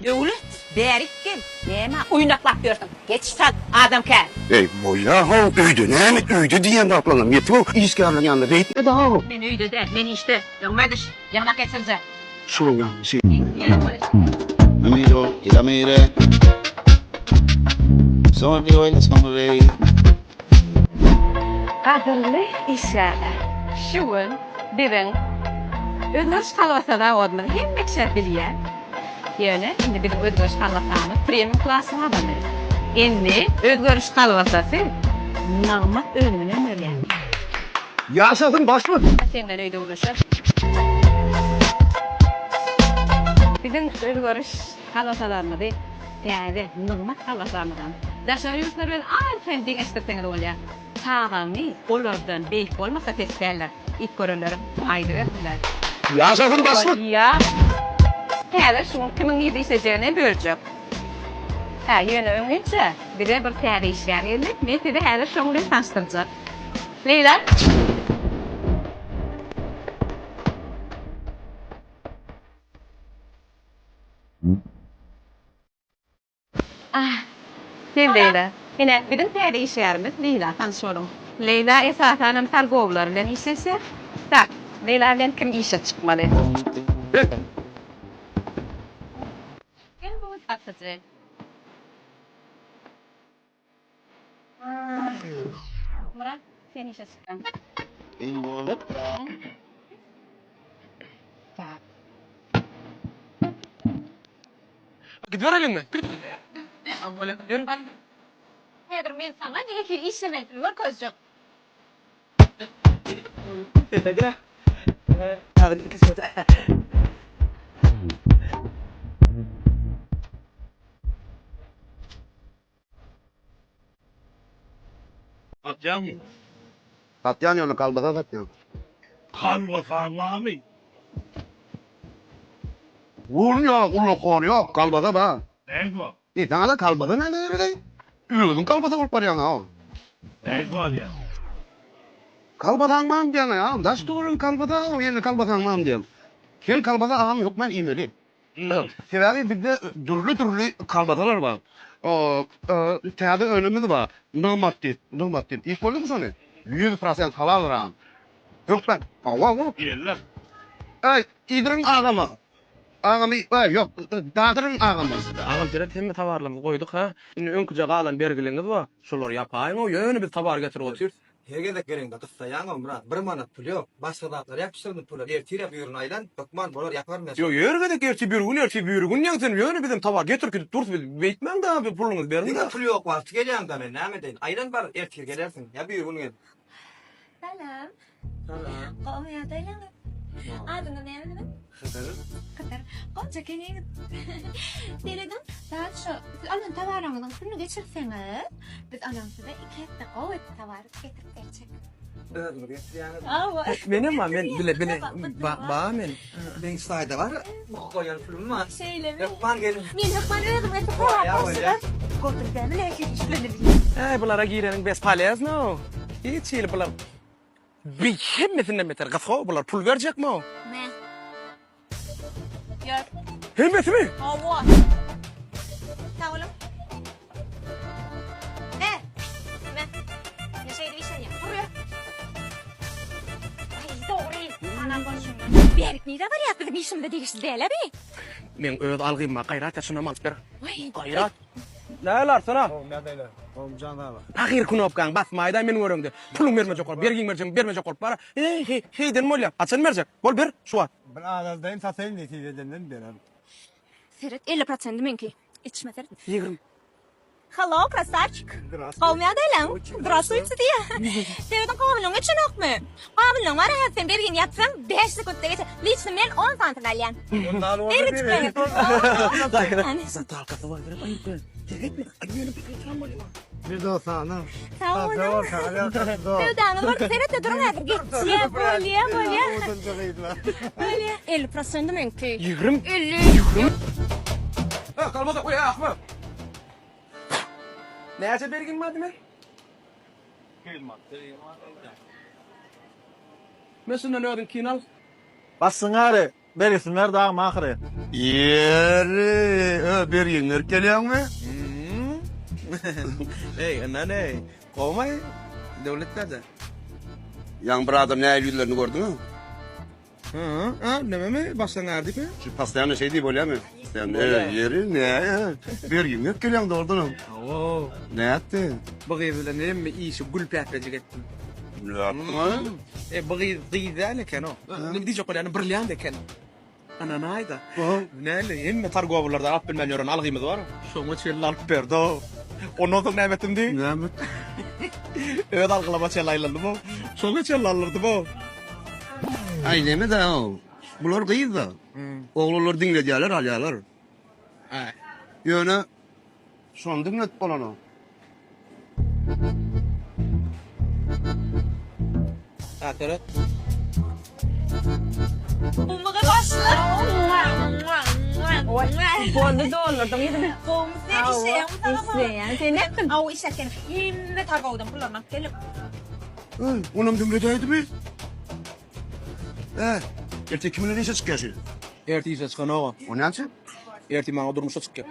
Öwlet, bärik gel. Näme oynaklap ýörsiň? Geç sat, adam kär. Ey boya ha öýde näme öýde diýen baklanam. Ýetip iskarlyň ýanynda reýtme daha. Men öýde de, men işte. Ýagmady, ýagna geçirje. Şol ýanysy. Amigo, Iramire. Son bir oyun sonları. Kadırlı işler. Şuun, birin. Ödüş kalvasada odmur. Hem mekşer bilýär. Ýöne, indi bir ödüş kalvasamy premium klasy adamy. Endi ödüş kalvasasy nagmat önüne merýär. Ýaşadym başmy? Senden öýde ulaşar. Bizim ödüş kalvasalarymyzy täze nagmat kalvasalarymydan. Daşaryýuslar bilen arfan diňeşdirseňiz bolýar. Tağamy olardan beýik bolmasa tesberler. İlk görünlerim aýdy ötüler. Ýaşadym başmy? Ya. Täze şuň kimin ýetişejegine böljek. Ha, ýöne öňünçe bir de bir täze iş berýärler. Men seni häzir şoň bilen tanıştyrjak. Leyla. Sen Leyla. Yine bizim täze işlerimiz Leyla tanışalım. Leyla esasen tergowlar bilen işlese. Tak, Leyla bilen kim işe çıkmaly? Gel bu tatlıcı. Murat, sen işe çıkan. İyi bu. Tak. Git ver elini. Böyle diyorum ben. Nedir men sana diye ki işlemek var közcük. Gel. Hadi git. Atacağım. Tatyan ýolu kalbada tatyan. Kanla sağlamı. Wurun ýok, uly kony ýok, kalbada ba. Ne bu? Sana da kalbada näde? Ýüregin kalbada bolup barýan ha. Ne var ya? Kalbadan mam diýen ya. Daş durun kalbada, ýene kalbadan mam diýen. Kim kalbada agam ýok, men iňeli. Sebebi bizde türlü kalbadalar var. O täze önümüz var. Nurmattin. İlk boldy mu sony? 100% halal ram. Yok ben. Awa. Yerler. Ay, idrin agama. Agamy, ay yok, dadırın agama. Ağam tere temme tabarlamy goýduk ha. Indi öňküje galan bergileňiz ba? Şolar ýapaýyn o ýöne bir tabar getirip otyr. Herge de gelen de kıssa yaňa Murat. Bir manat pul ýok. Başga zatlar ýapyşdyrdy pul. Ertirep ýürün aýlan, dokman bolar ýapar mı? Yo ýörge de gerçi bir gün ýaňsyn ýöne bizim tabar getirip durp beýtmäň da bir puluňyz berin Niye da. pul ýok wagt gelýän da men näme deýin? Aýlan bar ertir gelersiň. Ya bir gün gel. Salam. Salam. Qawm ýa-daýlan. Adyny näme? Kıdır. Katar. Qança kene? Delegin, saat şu. Alan tawaryňyň pulunu geçirseňiz, biz anamsyda 2 hepde gowet tawary getirip berçek. Özür getirýän. Awa. Menem ma men bile ba men. Ben saýda var. Bu goýan pulum var. Şeýlemi. Dokman gelin. Men hukman özüm etip Ya, goýapmyşlar. Goturdan lekin işlenir. Ey bulara girenin bes palez no. Hiç ýyl bular. Bir hemmetinden beter gafo bular pul berjek mi o? Men. Ýok. Hemmeti mi? Awa. Tawlym. Men. Ýaşaýdy işleýär. Buraya. Ay, dogry. Anam bolşun. Berik nida barýar bizim işimde degişli däl abi. Men öz algyma gaýrat şuna mal ber. Ay, Gaýrat. Näler sana? Ne deýler? Oğlum canlar var. Ahir knopkaň basmaýda men görüňde. Pulum berme jokor, bergiň berme jokor para. Heyden molya. Açan berjek. Bol ber, şu at. Ben ağızdan satayım neticeden derim. Seret 50% menki. İçme Seret. 20. Hello, красавчик. Qawm ýa-daýlan. Здравствуйте diýe. Seredin qawmyň üçinokmy? Qawmyň var ha, sen bergin ýatsaň 5 sekundda geçer. Liçni men 10 santim alýan. Ondan Zat halkası var. Ayıp. Tekme. bir de sana. Sağ ol. Sevdaňyz var, Seret de durun häzir geçýär. Bolýa. Bolýa. 50% menki. 20. 50. Ha, kalmada koy ahma. Näçe bergin mi adime? Men şundan ödün kinal. Bassın gari, bergesinler daha mahri. Yeri bir yenger geliyor mu? Hey, anne, kovmay. Devletlerde. Yan bir adam ne yüzlerini gördün mü? Ha, ne mi? Baştan erdik mi? Şu pastayanın şey değil böyle mi? Sen yeri ne ya? Bir yenger geliyor da oradan. Oo. Ne yaptı? Bagay bilen ne mi işi gül pehpecik ettim. Ne yaptın? Bagay ضيدالك كانوا نبدي جوكل انا برليان كان انا نايدا نالي هم ترجو ولا عرف بالمليون على غيمه دوار شو ما تشيل لال بيردو ونوض نعمتم دي Ne yaptı? evet algılama çelaylandı bu şoga çelallardı bu Ay mi de o? Bunlar kıyız da. Oğullar dinleyiciler alyalar. Yani son dinlet falan o. Akırat Olmaga başla. Boldu da olur. Tong yedin. Kom sen işe İşleyen. Sen ne yaptın? Au işerken himme tagaudan pullarmak gelip. Onun dinleyiciydi mi? Ertek kiminle işe çıkıyor şimdi? erti ses kanoga O ne yapacak? erti ma durmuş çıkıyor